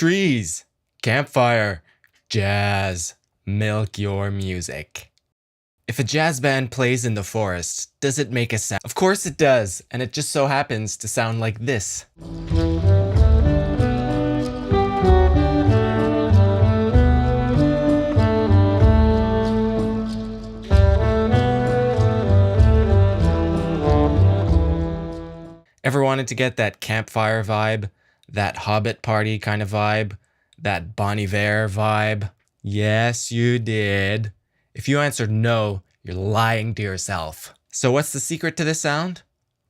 trees, campfire, jazz, milk your music. If a jazz band plays in the forest, does it make a sound? Of course it does, and it just so happens to sound like this. Ever wanted to get that campfire vibe, that hobbit party kind of vibe, that Bon Iver vibe? Yes, you did. If you answered no, you're lying to yourself. So what's the secret to this sound?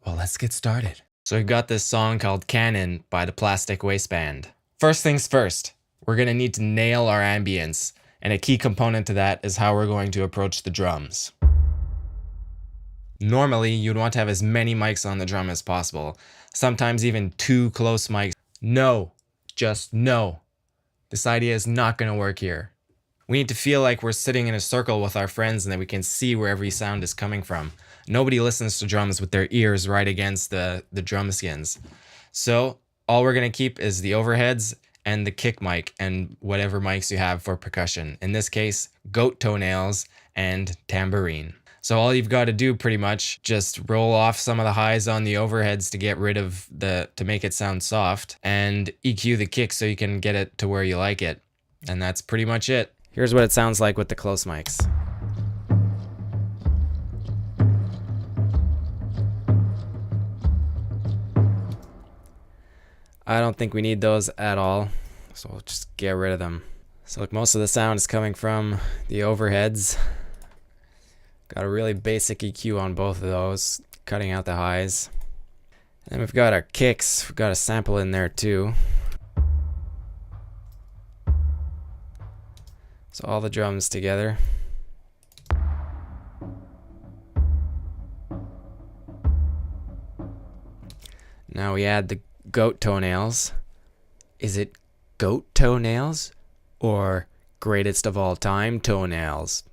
Well, let's get started. So we've got this song called Canon by the Plastic Waistband. First things first, we're gonna need to nail our ambience, and a key component to that is how we're going to approach the drums. Normally, you'd want to have as many mics on the drum as possible, sometimes even 2 close mics. No, just no. This idea is not going to work here. We need to feel like we're sitting in a circle with our friends and that we can see where every sound is coming from. Nobody listens to drums with their ears right against the drum skins. So all we're going to keep is the overheads and the kick mic and whatever mics you have for percussion. In this case, goat toenails and tambourine. So all you've got to do pretty much just roll off some of the highs on the overheads to get rid of to make it sound soft, and EQ the kick so you can get it to where you like it. And that's pretty much it. Here's what it sounds like with the close mics. I don't think we need those at all, so we'll just get rid of them. So look, most of the sound is coming from the overheads. Got a really basic EQ on both of those, cutting out the highs. And we've got our kicks, we've got a sample in there too. So all the drums together. Now we add the goat toenails. Is it goat toenails or greatest of all time toenails?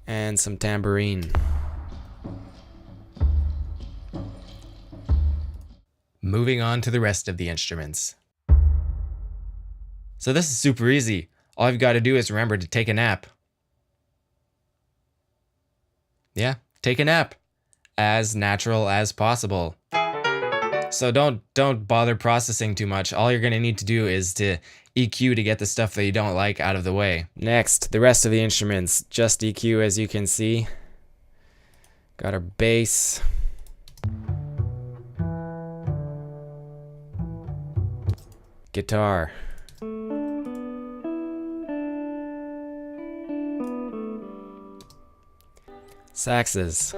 And some tambourine. Moving on to the rest of the instruments. So this is super easy. All I've got to do is remember to take a nap. Yeah, take a nap. As natural as possible. So don't bother processing too much. All you're going to need to do is to EQ to get the stuff that you don't like out of the way. Next, the rest of the instruments, just EQ as you can see. Got our bass. Guitar. Saxes.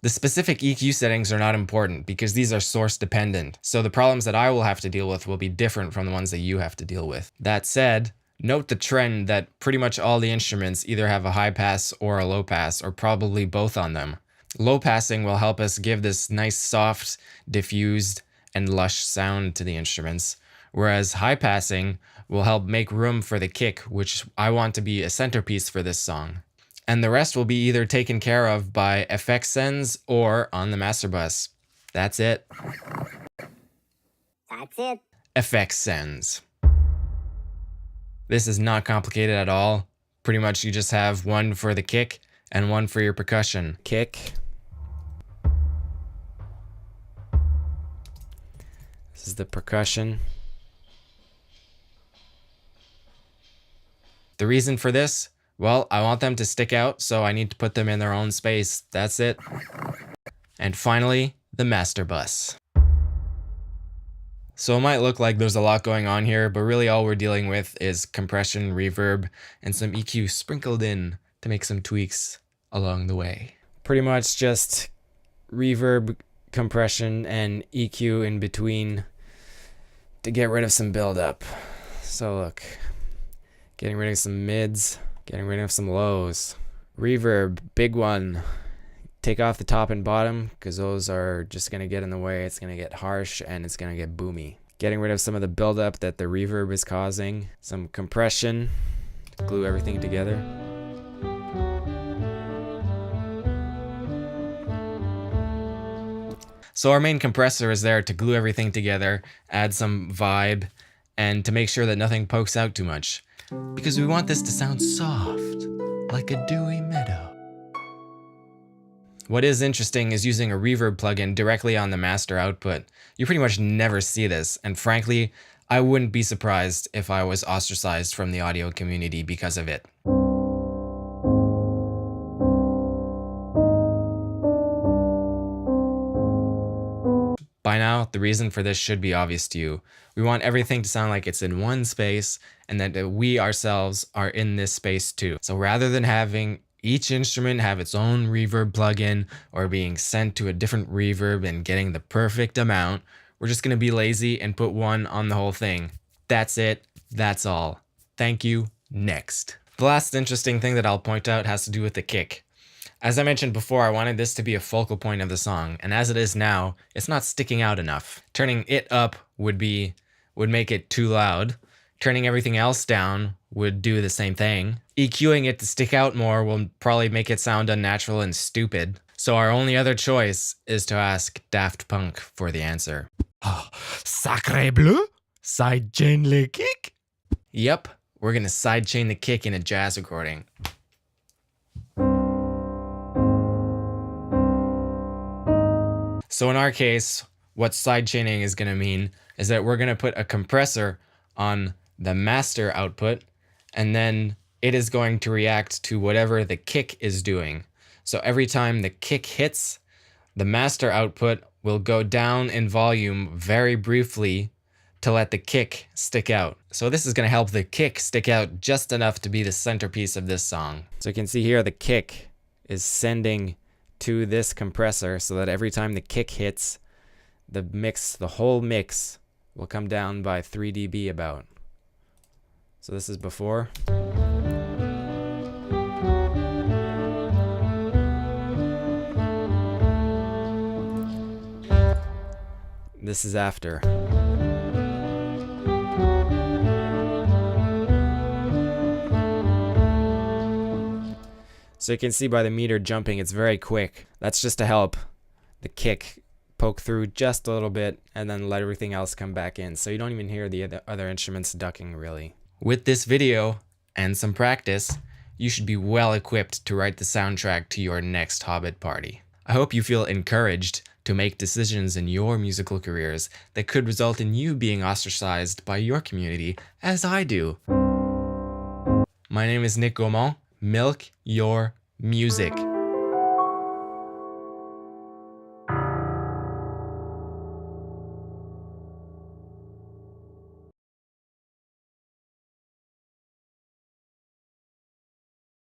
The specific EQ settings are not important because these are source dependent, so the problems that I will have to deal with will be different from the ones that you have to deal with. That said, note the trend that pretty much all the instruments either have a high pass or a low pass, or probably both on them. Low passing will help us give this nice, soft, diffused, and lush sound to the instruments, whereas high passing will help make room for the kick, which I want to be a centerpiece for this song. And the rest will be either taken care of by effects sends or on the master bus. That's it. That's it. Effects sends. This is not complicated at all. Pretty much you just have one for the kick and one for your percussion. Kick. This is the percussion. The reason for this? Well, I want them to stick out, so I need to put them in their own space. That's it. And finally, the master bus. So it might look like there's a lot going on here, but really all we're dealing with is compression, reverb, and some EQ sprinkled in to make some tweaks along the way. Pretty much just reverb, compression, and EQ in between to get rid of some buildup. So look, getting rid of some mids, getting rid of some lows. Reverb, big one. take off the top and bottom because those are just going to get in the way. It's going to get harsh and it's going to get boomy. Getting rid of some of the buildup that the reverb is causing. Some compression to glue everything together. So our main compressor is there to glue everything together, add some vibe, and to make sure that nothing pokes out too much. Because we want this to sound soft, like a dewy meadow. What is interesting is using a reverb plugin directly on the master output. You pretty much never see this, and frankly, I wouldn't be surprised if I was ostracized from the audio community because of it. By now, the reason for this should be obvious to you. We want everything to sound like it's in one space and that we ourselves are in this space too. So rather than having each instrument have its own reverb plugin or being sent to a different reverb and getting the perfect amount, we're just going to be lazy and put one on the whole thing. That's it. That's all. Thank you. Next. The last interesting thing that I'll point out has to do with the kick. As I mentioned before, I wanted this to be a focal point of the song, and as it is now, it's not sticking out enough. Turning it up would make it too loud. Turning everything else down would do the same thing. EQing it to stick out more will probably make it sound unnatural and stupid. So our only other choice is to ask Daft Punk for the answer. Sacré bleu? Sidechain le kick? Yep, we're gonna sidechain the kick in a jazz recording. So in our case, what sidechaining is going to mean is that we're going to put a compressor on the master output, and then it is going to react to whatever the kick is doing. So every time the kick hits, the master output will go down in volume very briefly to let the kick stick out. So this is going to help the kick stick out just enough to be the centerpiece of this song. So you can see here the kick is sending to this compressor so that every time the kick hits, the whole mix will come down by 3 dB about. So this is before. This is after. So you can see by the meter jumping, it's very quick. That's just to help the kick poke through just a little bit and then let everything else come back in. So you don't even hear the other instruments ducking really. With this video and some practice, you should be well equipped to write the soundtrack to your next Hobbit party. I hope you feel encouraged to make decisions in your musical careers that could result in you being ostracized by your community, as I do. My name is Nick Gaumont. Milk your music.